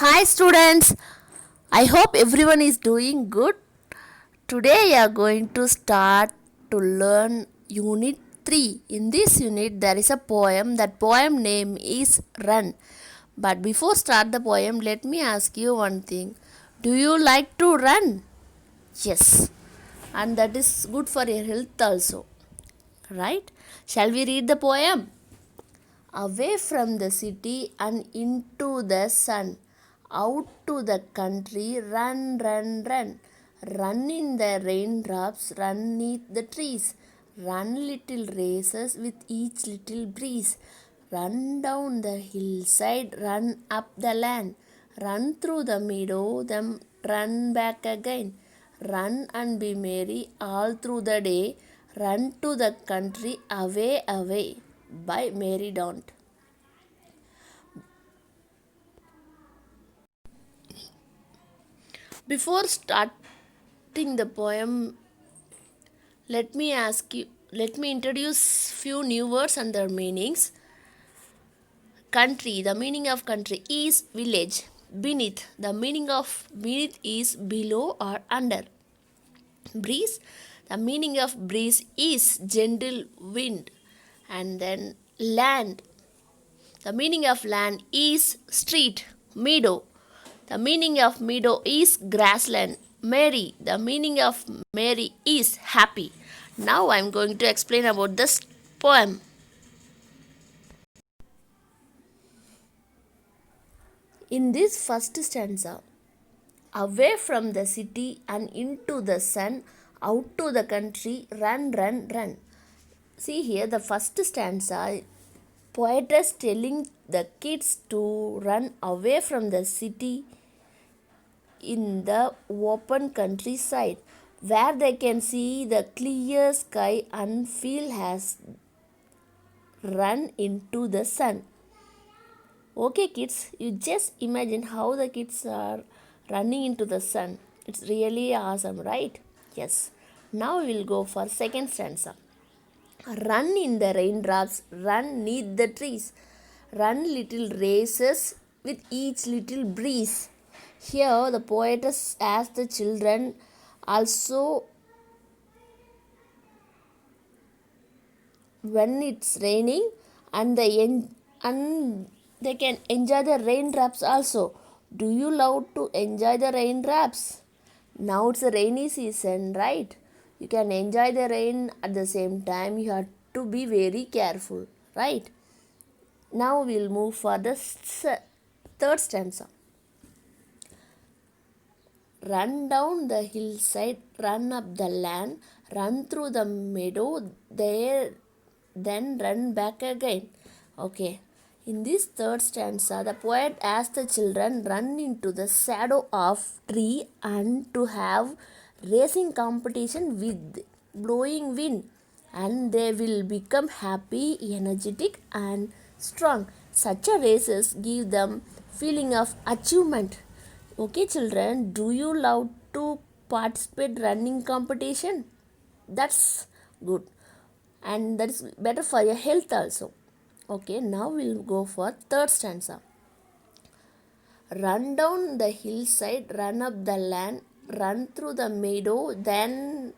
Hi students, I hope everyone is doing good. Today we are going to start to learn unit 3. In this unit there is a poem. That poem name is Run. But before start the poem, let me ask you one thing. Do you like to run? Yes. And that is good for your health also. Right? Shall we read the poem? Away from the city and into the sun, out to the country, run, run, run. Run in the raindrops, run neath the trees. Run little races with each little breeze. Run down the hillside, run up the land. Run through the meadow, then run back again. Run and be merry all through the day. Run to the country, away, away. By Mary Daunt. Before starting the poem, let me introduce few new words and their meanings. Country, the meaning of country is village. Beneath, the meaning of beneath is below or under. Breeze, the meaning of breeze is gentle wind. And then land, the meaning of land is street, meadow. The meaning of meadow is grassland. Merry, the meaning of merry is happy. Now I am going to explain about this poem. In this first stanza, away from the city and into the sun, out to the country, run, run, run. See here, the first stanza, poetess telling the kids to run away from the city in the open countryside where they can see the clear sky and feel has run into the sun. Okay, kids, you just imagine how the kids are running into the sun. It's really awesome, right? Yes. Now we'll go for second stanza. Run in the raindrops, run neath the trees, run little races with each little breeze. Here, the poetess asks the children also when it's raining and they can enjoy the raindrops also. Do you love to enjoy the raindrops? Now it's a rainy season, right? You can enjoy the rain at the same time. You have to be very careful, right? Now we'll move for the third stanza. Run down the hillside, run up the land, run through the meadow, there, then run back again. Okay. In this third stanza, the poet asks the children run into the shadow of tree and to have racing competition with blowing wind, and they will become happy, energetic, and strong. Such a races give them feeling of achievement. Okay, children, do you love to participate running competition? That's good, and that's better for your health also. Okay, now we'll go for third stanza. Run down the hillside, run up the land, run through the meadow, then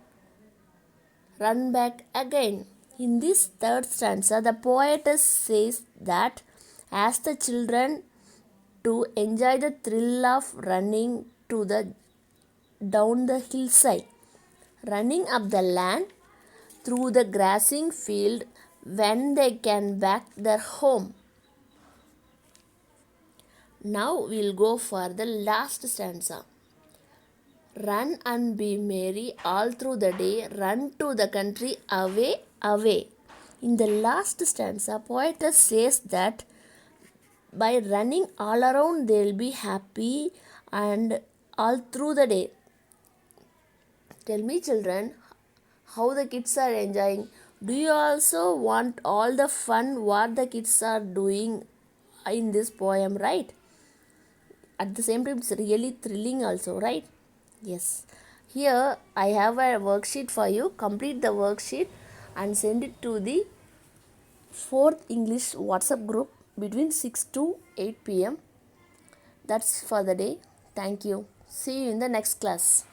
run back again. In this third stanza, the poetess says that as the children to enjoy the thrill of running to the down the hillside, running up the land through the grassing field when they can back their home. Now we'll go for the last stanza. Run and be merry all through the day, run to the country, away, away. In the last stanza, poetess says that by running all around they'll be happy and all through the day. Tell me, children, how the kids are enjoying. Do you also want all the fun what the kids are doing in this poem, right? At the same time, it's really thrilling also, right? Yes. Here I have a worksheet for you. Complete the worksheet and send it to the 4th English WhatsApp group between 6 to 8 p.m. That's for the day. Thank you. See you in the next class.